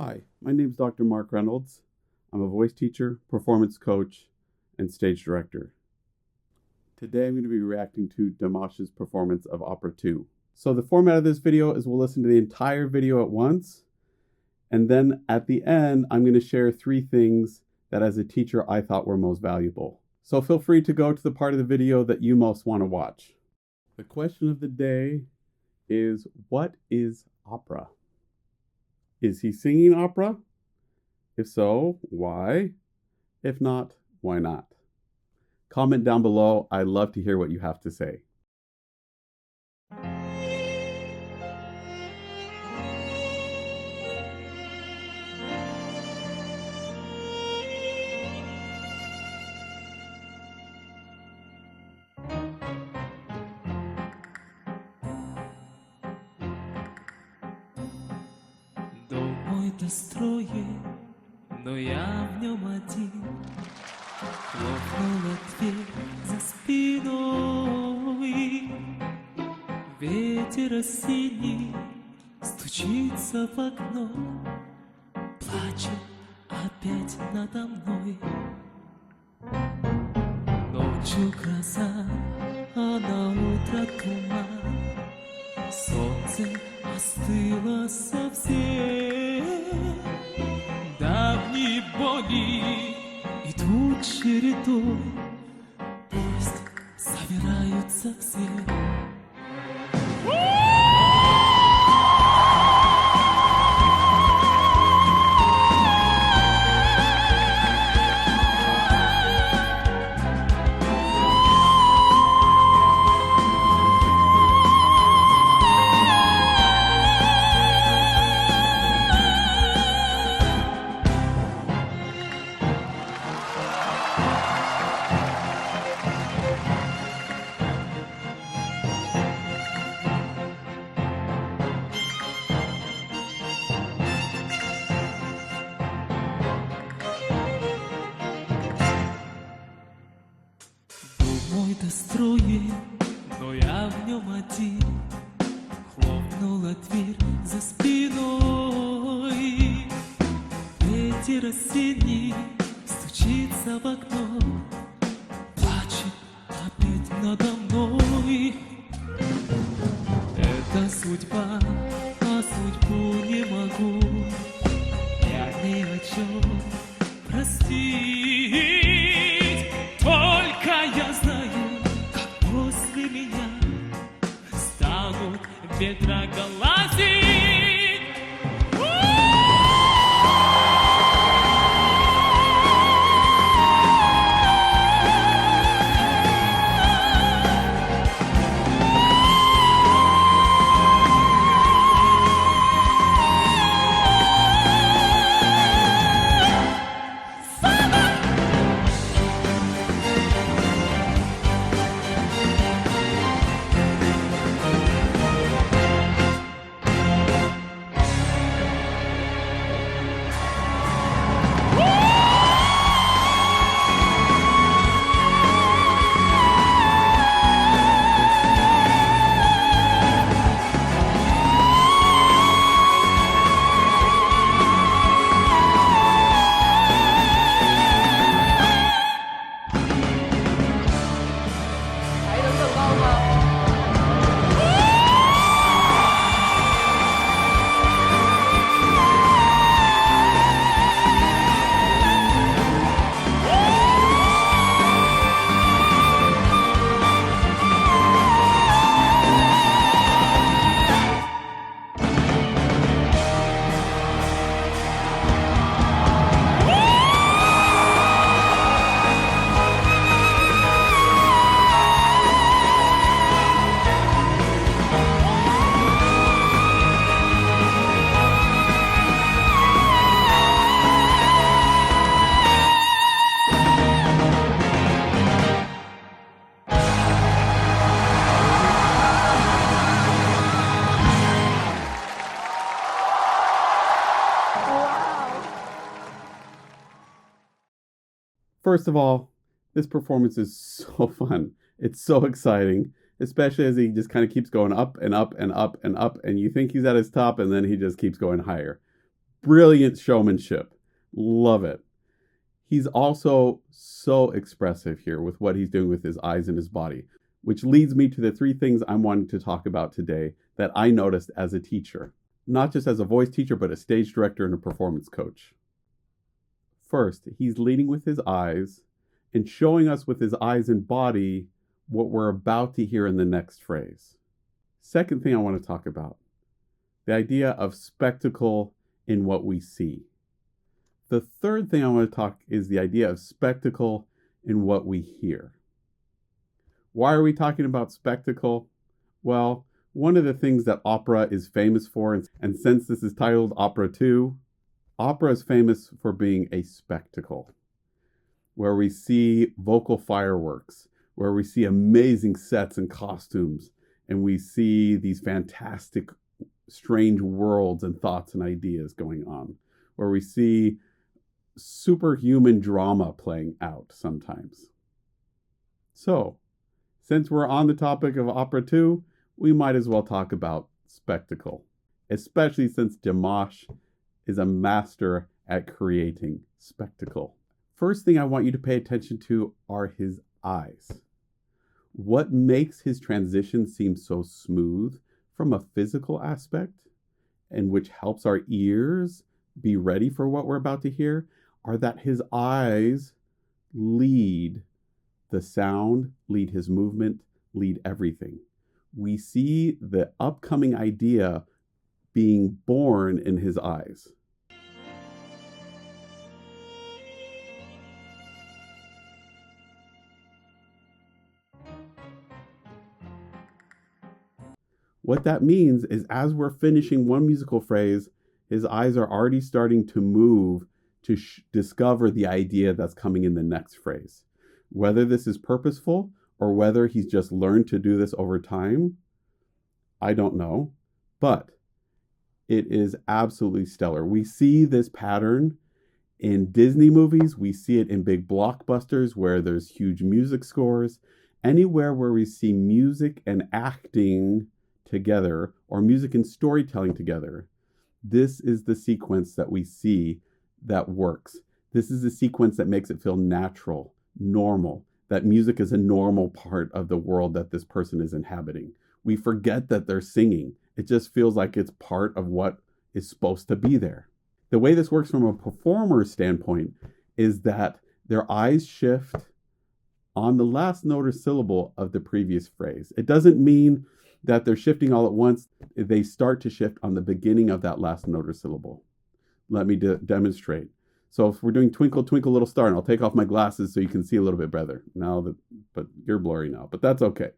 Hi, my name is Dr. Marc Reynolds. I'm a voice teacher, performance coach, and stage director. Today I'm going to be reacting to Dimash's performance of Opera 2. So the format of this video is we'll listen to the entire video at once, and then at the end I'm going to share 3 things that as a teacher I thought were most valuable. So feel free to go to the part of the video that you most want to watch. The question of the day is, what is opera? Is he singing opera? If so, why? If not, why not? Comment down below. I'd love to hear what you have to say. Дом мой достроен, но я в нем один. Хлопнула дверь за спиной. Ветер осенний стучится в окно, плачет опять надо мной. Ночью гроза, а на утро туман. Солнце остыло совсем. Давние боли идут чередой, пусть собираются все. Мой достроен, но я в нем один. Хлопнула дверь за спиной. Ветер осенний стучится в окно, плачет опять надо мной. Это судьба, а судьбу не могу я ни о чем простить. Только я знаю, как после меня станут ветра глазить. First of all, this performance is so fun. It's so exciting, especially as he just kind of keeps going up and up and up and up, and you think he's at his top, and then he just keeps going higher. Brilliant showmanship. Love it. He's also so expressive here with what he's doing with his eyes and his body, which leads me to the three things I'm wanting to talk about today that I noticed as a teacher, not just as a voice teacher, but a stage director and a performance coach. First, he's leading with his eyes and showing us with his eyes and body what we're about to hear in the next phrase. Second thing I want to talk about, the idea of spectacle in what we see. The third thing I want to talk is the idea of spectacle in what we hear. Why are we talking about spectacle? Well, one of the things that opera is famous for, and since this is titled Opera 2, opera is famous for being a spectacle, where we see vocal fireworks, where we see amazing sets and costumes, and we see these fantastic, strange worlds and thoughts and ideas going on, where we see superhuman drama playing out sometimes. So, since we're on the topic of Opera 2, we might as well talk about spectacle, especially since Dimash is a master at creating spectacle. First thing I want you to pay attention to are his eyes. What makes his transition seem so smooth from a physical aspect, and which helps our ears be ready for what we're about to hear, are that his eyes lead the sound, lead his movement, lead everything. We see the upcoming idea being born in his eyes. What that means is as we're finishing one musical phrase, his eyes are already starting to move to discover the idea that's coming in the next phrase. Whether this is purposeful or whether he's just learned to do this over time, I don't know, but it is absolutely stellar. We see this pattern in Disney movies. We see it in big blockbusters where there's huge music scores. Anywhere where we see music and acting together, or music and storytelling together, this is the sequence that we see that works. This is the sequence that makes it feel natural, normal, that music is a normal part of the world that this person is inhabiting. We forget that they're singing. It just feels like it's part of what is supposed to be there. The way this works from a performer standpoint is that their eyes shift on the last note or syllable of the previous phrase. It doesn't mean that they're shifting all at once. They start to shift on the beginning of that last note or syllable. Let me demonstrate. So if we're doing Twinkle, Twinkle, Little Star, and I'll take off my glasses so you can see a little bit better. But you're blurry now, but that's okay.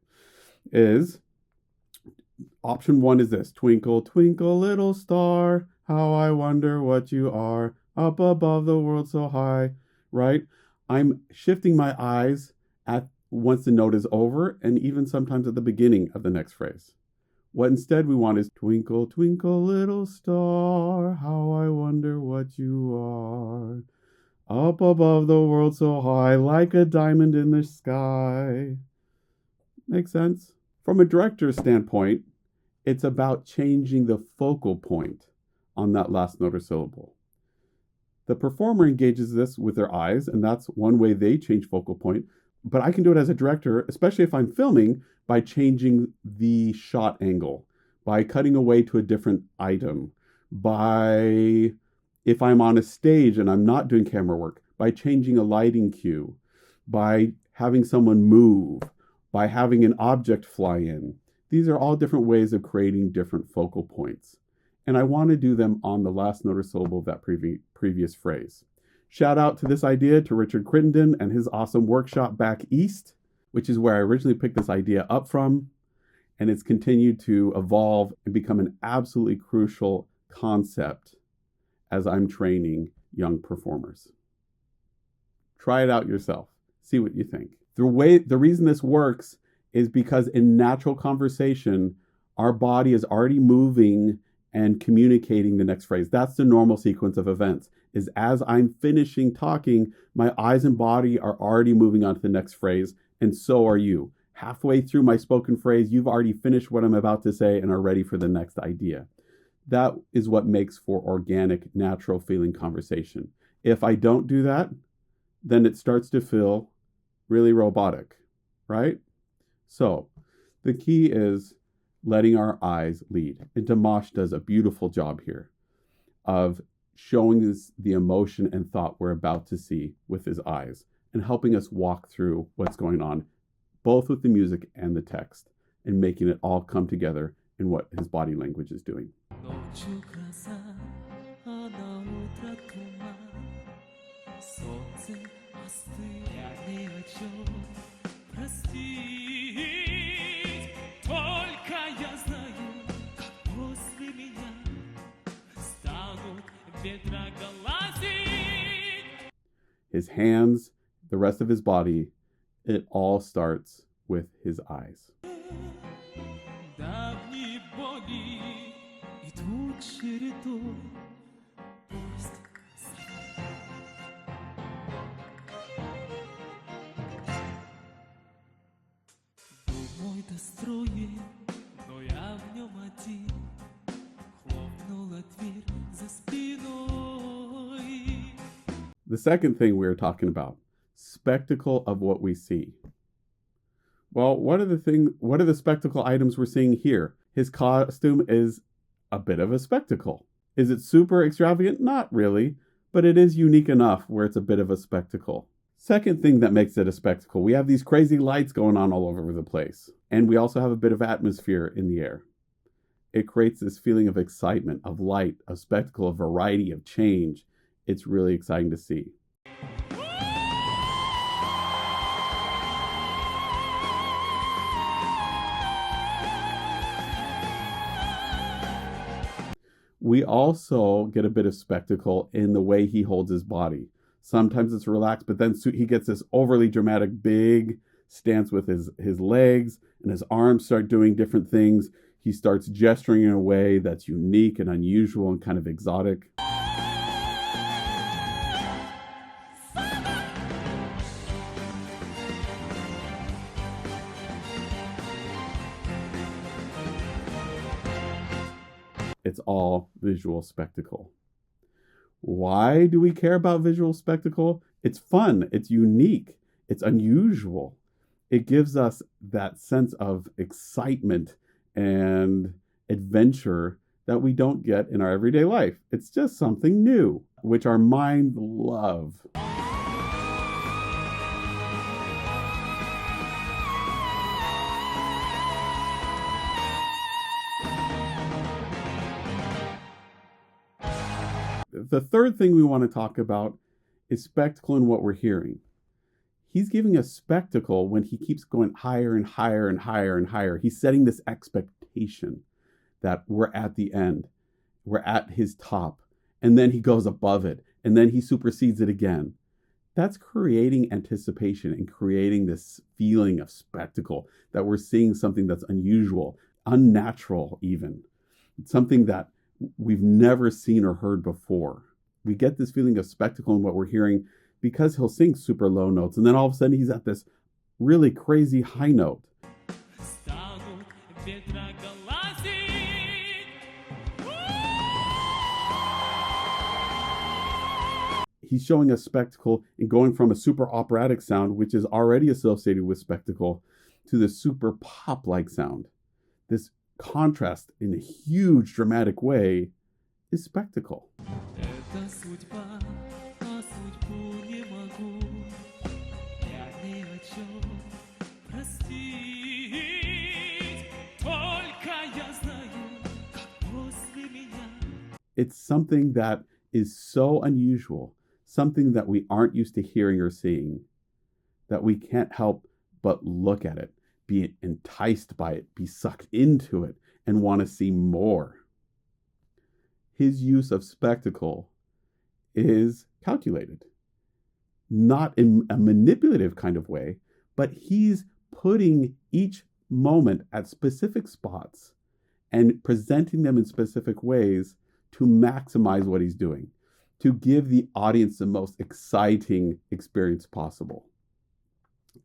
Option 1 is this. Twinkle, twinkle, little star, how I wonder what you are, up above the world so high, right? I'm shifting my eyes at once the note is over, and even sometimes at the beginning of the next phrase. What instead we want is twinkle, twinkle, little star, how I wonder what you are, up above the world so high, like a diamond in the sky. Makes sense? From a director's standpoint, it's about changing the focal point on that last note or syllable. The performer engages this with their eyes, and that's one way they change focal point. But I can do it as a director, especially if I'm filming, by changing the shot angle, by cutting away to a different item, by, if I'm on a stage and I'm not doing camera work, by changing a lighting cue, by having someone move, by having an object fly in. These are all different ways of creating different focal points. And I want to do them on the last note or syllable of that previous phrase. Shout out to this idea to Richard Crittenden and his awesome workshop Back East, which is where I originally picked this idea up from. And it's continued to evolve and become an absolutely crucial concept as I'm training young performers. Try it out yourself. See what you think. The reason this works is because in natural conversation, our body is already moving and communicating the next phrase. That's the normal sequence of events, is as I'm finishing talking, my eyes and body are already moving on to the next phrase, and so are you. Halfway through my spoken phrase, you've already finished what I'm about to say and are ready for the next idea. That is what makes for organic, natural feeling conversation. If I don't do that, then it starts to feel really robotic, right? So the key is letting our eyes lead. And Dimash does a beautiful job here of showing us the emotion and thought we're about to see with his eyes and helping us walk through what's going on, both with the music and the text, and making it all come together in what his body language is doing. His hands, the rest of his body, it all starts with his eyes. The second thing we were talking about, spectacle of what we see. Well, what are the spectacle items we're seeing here? His costume is a bit of a spectacle. Is it super extravagant? Not really, but it is unique enough where it's a bit of a spectacle. Second thing that makes it a spectacle, we have these crazy lights going on all over the place. And we also have a bit of atmosphere in the air. It creates this feeling of excitement, of light, of spectacle, of variety, of change. It's really exciting to see. We also get a bit of spectacle in the way he holds his body. Sometimes it's relaxed, but then he gets this overly dramatic big stance with his legs, and his arms start doing different things. He starts gesturing in a way that's unique and unusual and kind of exotic. It's all visual spectacle. Why do we care about visual spectacle? It's fun, it's unique, it's unusual. It gives us that sense of excitement and adventure that we don't get in our everyday life. It's just something new, which our minds love. The third thing we want to talk about is spectacle in what we're hearing. He's giving us spectacle when he keeps going higher and higher and higher and higher. He's setting this expectation that we're at the end, we're at his top, and then he goes above it, and then he supersedes it again. That's creating anticipation and creating this feeling of spectacle, that we're seeing something that's unusual, unnatural even, something that we've never seen or heard before. We get this feeling of spectacle in what we're hearing because he'll sing super low notes, and then all of a sudden he's at this really crazy high note. He's showing us spectacle and going from a super operatic sound, which is already associated with spectacle, to this super pop-like sound. This contrast in a huge dramatic way is spectacle. It's something that is so unusual, something that we aren't used to hearing or seeing, that we can't help but look at it, be enticed by it, be sucked into it, and want to see more. His use of spectacle is calculated, not in a manipulative kind of way, but he's putting each moment at specific spots and presenting them in specific ways to maximize what he's doing, to give the audience the most exciting experience possible.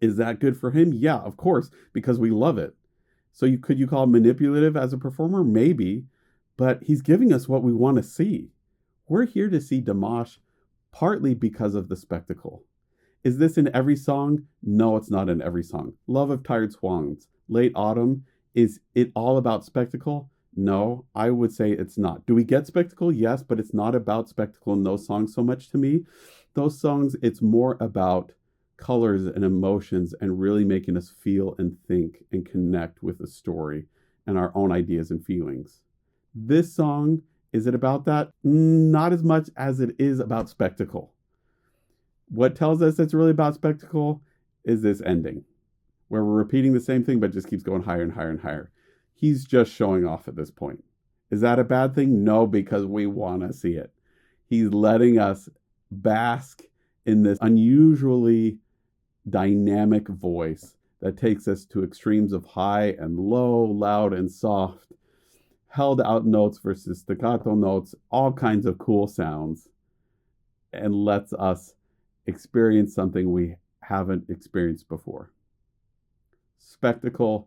Is that good for him? Yeah, of course, because we love it. So could you call it manipulative as a performer? Maybe, but he's giving us what we want to see. We're here to see Dimash partly because of the spectacle. Is this in every song? No, it's not in every song. Love of Tired Swans, Late Autumn, is it all about spectacle? No, I would say it's not. Do we get spectacle? Yes, but it's not about spectacle in those songs so much to me. Those songs, it's more about colors and emotions and really making us feel and think and connect with the story and our own ideas and feelings. This song, is it about that? Not as much as it is about spectacle. What tells us it's really about spectacle is this ending, where we're repeating the same thing, but just keeps going higher and higher and higher. He's just showing off at this point. Is that a bad thing? No, because we want to see it. He's letting us bask in this unusually dynamic voice that takes us to extremes of high and low, loud and soft, held out notes versus staccato notes, all kinds of cool sounds, and lets us experience something we haven't experienced before. Spectacle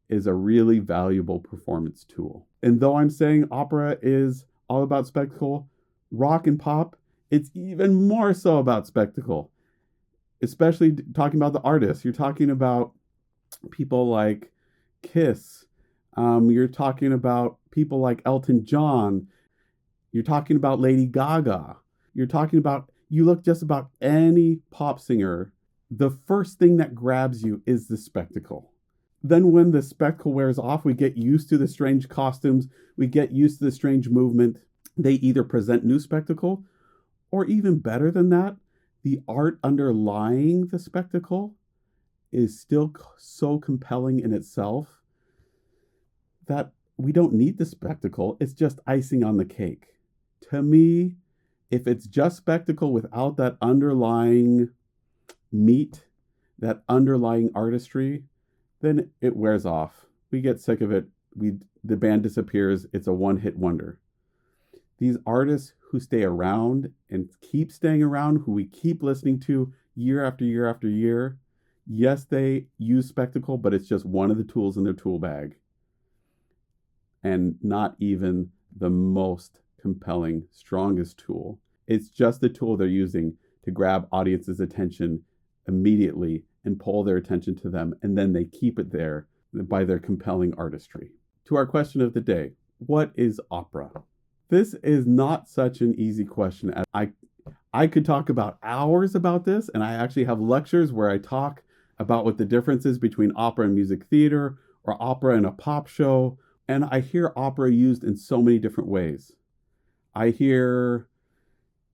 is a really valuable performance tool. And though I'm saying opera is all about spectacle, rock and pop, it's even more so about spectacle. Especially talking about the artists. You're talking about people like Kiss. You're talking about people like Elton John. You're talking about Lady Gaga. You're talking about, you look just about any pop singer, the first thing that grabs you is the spectacle. Then when the spectacle wears off, we get used to the strange costumes, we get used to the strange movement. They either present new spectacle, or even better than that, the art underlying the spectacle is still so compelling in itself that we don't need the spectacle. It's just icing on the cake. To me, if it's just spectacle without that underlying meat, that underlying artistry, then it wears off. We get sick of it. The band disappears. It's a one-hit wonder. These artists who stay around and keep staying around, who we keep listening to year after year after year, yes, they use spectacle, but it's just one of the tools in their tool bag. And not even the most compelling, strongest tool. It's just the tool they're using to grab audience's attention immediately and pull their attention to them, and then they keep it there by their compelling artistry. To our question of the day, what is opera? This is not such an easy question. I could talk about hours about this, and I actually have lectures where I talk about what the difference is between opera and music theater, or opera and a pop show, and I hear opera used in so many different ways. I hear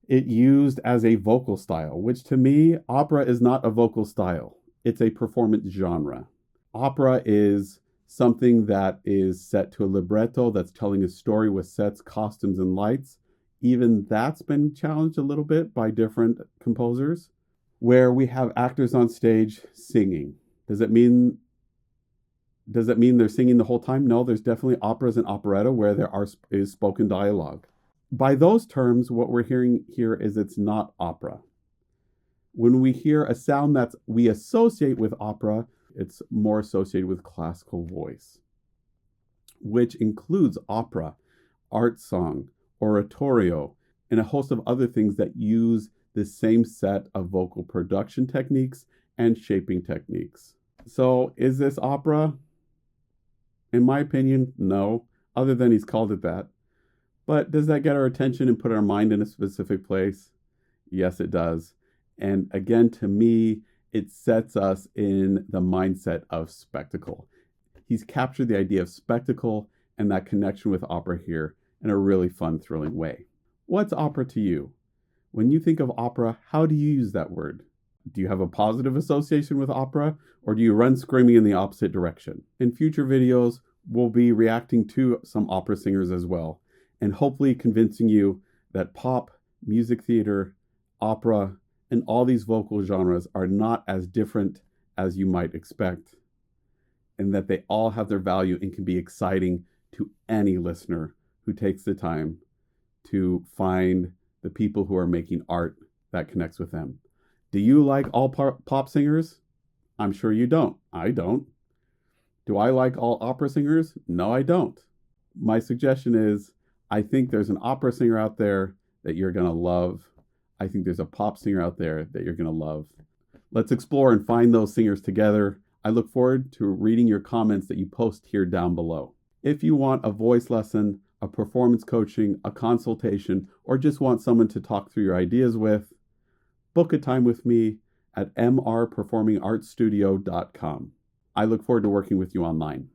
it used as a vocal style, which to me, opera is not a vocal style. It's a performance genre. Opera is something that is set to a libretto that's telling a story with sets, costumes, and lights. Even that's been challenged a little bit by different composers, where we have actors on stage singing. Does it mean they're singing the whole time? No, there's definitely operas and operetta where there is spoken dialogue. By those terms, what we're hearing here is it's not opera. When we hear a sound that we associate with opera, it's more associated with classical voice, which includes opera, art song, oratorio, and a host of other things that use the same set of vocal production techniques and shaping techniques. So is this opera? In my opinion, no, other than he's called it that. But does that get our attention and put our mind in a specific place? Yes, it does. And again, to me, it sets us in the mindset of spectacle. He's captured the idea of spectacle and that connection with opera here in a really fun, thrilling way. What's opera to you? When you think of opera, how do you use that word? Do you have a positive association with opera, or do you run screaming in the opposite direction? In future videos, we'll be reacting to some opera singers as well, and hopefully convincing you that pop, music theater, opera, and all these vocal genres are not as different as you might expect, and that they all have their value and can be exciting to any listener who takes the time to find the people who are making art that connects with them. Do you like all pop singers? I'm sure you don't. I don't. Do I like all opera singers? No, I don't. My suggestion is I think there's an opera singer out there that you're going to love. I think there's a pop singer out there that you're going to love. Let's explore and find those singers together. I look forward to reading your comments that you post here down below. If you want a voice lesson, a performance coaching, a consultation, or just want someone to talk through your ideas with, book a time with me at mrperformingartstudio.com. I look forward to working with you online.